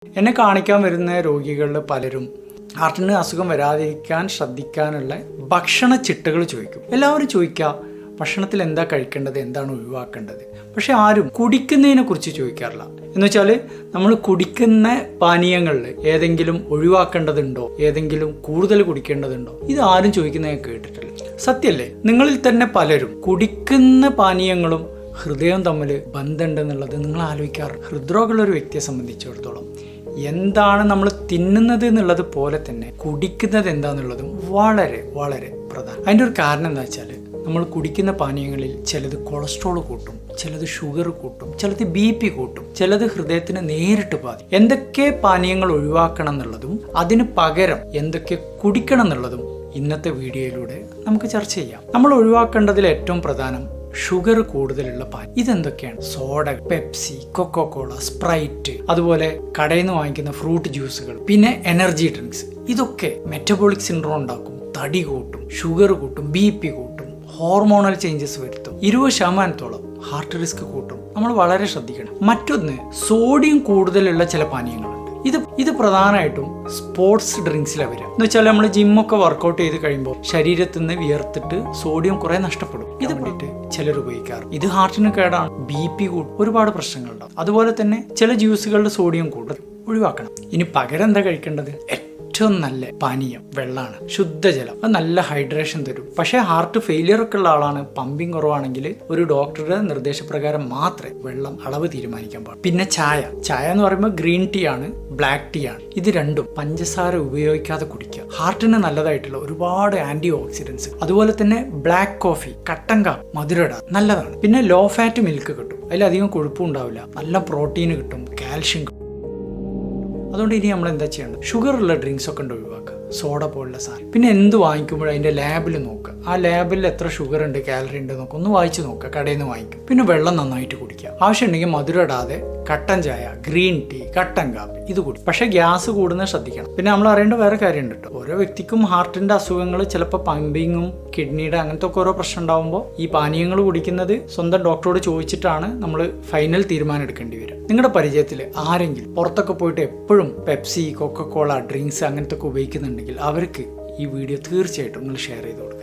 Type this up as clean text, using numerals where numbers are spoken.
എന്നെ കാണിക്കാൻ വരുന്ന രോഗികളിൽ പലരും ഹാർട്ടിന് അസുഖം വരാതിരിക്കാൻ ശ്രദ്ധിക്കാനുള്ള ഭക്ഷണ ചിട്ടകൾ ചോദിക്കും. എല്ലാവരും ചോദിക്കുക ഭക്ഷണത്തിൽ എന്താ കഴിക്കേണ്ടത്, എന്താണ് ഒഴിവാക്കേണ്ടത്. പക്ഷെ ആരും കുടിക്കുന്നതിനെ കുറിച്ച് ചോദിക്കാറില്ല. എന്ന് വെച്ചാൽ നമ്മൾ കുടിക്കുന്ന പാനീയങ്ങളിൽ ഏതെങ്കിലും ഒഴിവാക്കേണ്ടതുണ്ടോ, ഏതെങ്കിലും കൂടുതൽ കുടിക്കേണ്ടതുണ്ടോ, ഇത് ആരും ചോദിക്കുന്നത് ഞാൻ കേട്ടിട്ടില്ല. സത്യല്ലേ? നിങ്ങളിൽ തന്നെ പലരും കുടിക്കുന്ന പാനീയങ്ങളും ഹൃദയം തമ്മിൽ ബന്ധമുണ്ടെന്നുള്ളത് നിങ്ങൾ ആലോചിക്കാറുണ്ട്. ഹൃദ്രോഗമുള്ള ഒരു വ്യക്തിയെ സംബന്ധിച്ചിടത്തോളം എന്താണ് നമ്മൾ തിന്നുന്നത് എന്നുള്ളത് പോലെ തന്നെ കുടിക്കുന്നത് എന്താണെന്നുള്ളതും വളരെ വളരെ പ്രധാനം. അതിൻ്റെ ഒരു കാരണം എന്താ വെച്ചാൽ നമ്മൾ കുടിക്കുന്ന പാനീയങ്ങളിൽ ചിലത് കൊളസ്ട്രോൾ കൂട്ടും, ചിലത് ഷുഗർ കൂട്ടും, ചിലത് BP കൂട്ടും, ചിലത് ഹൃദയത്തിന് നേരിട്ട് ബാധിക്കും. എന്തൊക്കെ പാനീയങ്ങൾ ഒഴിവാക്കണം എന്നുള്ളതും അതിന് പകരം എന്തൊക്കെ കുടിക്കണം എന്നുള്ളതും ഇന്നത്തെ വീഡിയോയിലൂടെ നമുക്ക് ചർച്ച ചെയ്യാം. നമ്മൾ ഒഴിവാക്കേണ്ടതിൽ ഏറ്റവും പ്രധാനം ഷുഗർ കൂടുതലുള്ള പാൽ. ഇതെന്തൊക്കെയാണ്? സോഡ, പെപ്സി, കൊക്കോകോള, സ്പ്രൈറ്റ്, അതുപോലെ കടയിൽ നിന്ന് വാങ്ങിക്കുന്ന ഫ്രൂട്ട് ജ്യൂസുകൾ, പിന്നെ എനർജി ഡ്രിങ്ക്സ്. ഇതൊക്കെ മെറ്റബോളിക് സിൻഡ്രോം ഉണ്ടാക്കും, തടി കൂട്ടും, ഷുഗർ കൂട്ടും, BP കൂട്ടും, ഹോർമോണൽ ചേഞ്ചസ് വരുത്തും, 20% ഹാർട്ട് റിസ്ക് കൂട്ടും. നമ്മൾ വളരെ ശ്രദ്ധിക്കണം. മറ്റൊന്ന്, സോഡിയം കൂടുതലുള്ള ചില പാനീയങ്ങളുണ്ട്. ഇത് പ്രധാനമായിട്ടും സ്പോർട്സ് ഡ്രിങ്ക്സിലാണ് വരിക. എന്ന് വെച്ചാൽ നമ്മൾ ജിമ്മൊക്കെ വർക്കൗട്ട് ചെയ്ത് കഴിയുമ്പോൾ ശരീരത്തിൽ നിന്ന് വിയർത്തിട്ട് സോഡിയം കുറെ നഷ്ടപ്പെടും. ഇത് വേണ്ടിയിട്ട് ചിലർ ഉപയോഗിക്കാറ്. ഇത് ഹാർട്ടിന് കേടാണ്, BP കൂടും, ഒരുപാട് പ്രശ്നങ്ങളുണ്ടാവും. അതുപോലെ തന്നെ ചില ജ്യൂസുകളുടെ സോഡിയം കൂടുതൽ ഒഴിവാക്കണം. ഇനി പകരം എന്താ കഴിക്കേണ്ടത്? ഏറ്റവും നല്ല പാനീയം വെള്ളമാണ്, ശുദ്ധജലം. അത് നല്ല ഹൈഡ്രേഷൻ തരും. പക്ഷേ ഹാർട്ട് ഫെയിലിയർ ഒക്കെ ഉള്ള ആളാണ്, പമ്പിങ് കുറവാണെങ്കിൽ ഒരു ഡോക്ടറുടെ നിർദ്ദേശപ്രകാരം മാത്രമേ വെള്ളം അളവ് തീരുമാനിക്കാൻ പാടുള്ളൂ. പിന്നെ ചായ എന്ന് പറയുമ്പോൾ ഗ്രീൻ ടീ ആണ്, ബ്ലാക്ക് ടീ ആണ്. ഇത് രണ്ടും പഞ്ചസാര ഉപയോഗിക്കാതെ കുടിക്കുക. ഹാർട്ടിന് നല്ലതായിട്ടുള്ള ഒരുപാട് ആന്റി ഓക്സിഡൻസ്. അതുപോലെ തന്നെ ബ്ലാക്ക് കോഫി, കട്ടൻ കാപ്പി, മധുരട നല്ലതാണ്. പിന്നെ ലോ ഫാറ്റ് മിൽക്ക് കിട്ടും, അതിലധികം കൊഴുപ്പും ഉണ്ടാവില്ല, നല്ല പ്രോട്ടീൻ കിട്ടും, കാൽഷ്യം കിട്ടും. അതുകൊണ്ട് ഇനി നമ്മൾ എന്താ ചെയ്യേണ്ടത്? ഷുഗറുള്ള ഡ്രിങ്ക്സ് ഒക്കെ ഉണ്ട് ഒഴിവാക്കുക, സോഡ പോലുള്ള സാധനം. പിന്നെ എന്ത് വാങ്ങിക്കുമ്പോഴും അതിൻ്റെ ലാബിൽ നോക്കുക. ആ ലാബിൽ എത്ര ഷുഗർ ഉണ്ട്, കാലറി ഉണ്ട് നോക്കുക, ഒന്ന് വായിച്ച് നോക്കുക. കടയിൽ നിന്ന് വാങ്ങിക്കും. പിന്നെ വെള്ളം നന്നായിട്ട് കുടിക്കുക. ആവശ്യമുണ്ടെങ്കിൽ മധുരം ഇടാതെ കട്ടൻ ചായ, ഗ്രീൻ ടീ, കട്ടൻ കാപ്പി ഇത് കുടി. പക്ഷേ ഗ്യാസ് കൂടുന്നത് ശ്രദ്ധിക്കണം. പിന്നെ നമ്മൾ അറിയേണ്ട വേറെ കാര്യമുണ്ട് കേട്ടോ. ഓരോ വ്യക്തിക്കും ഹാർട്ടിൻ്റെ അസുഖങ്ങൾ, ചിലപ്പോൾ പമ്പിങ്ങും കിഡ്നിയുടെ അങ്ങനത്തെ ഒക്കെ ഓരോ പ്രശ്നം ഉണ്ടാകുമ്പോൾ ഈ പാനീയങ്ങൾ കുടിക്കുന്നത് സ്വന്തം ഡോക്ടറോട് ചോദിച്ചിട്ടാണ് നമ്മൾ ഫൈനൽ തീരുമാനം എടുക്കേണ്ടി വരിക. നിങ്ങളുടെ പരിചയത്തിൽ ആരെങ്കിലും പുറത്തൊക്കെ പോയിട്ട് എപ്പോഴും പെപ്സി, കൊക്കോകോള, ഡ്രിങ്ക്സ് അങ്ങനത്തെ ഒക്കെ ഉപയോഗിക്കുന്നുണ്ടെങ്കിൽ അവർക്ക് ഈ വീഡിയോ തീർച്ചയായിട്ടും നിങ്ങൾ ഷെയർ ചെയ്ത് കൊടുക്കുക.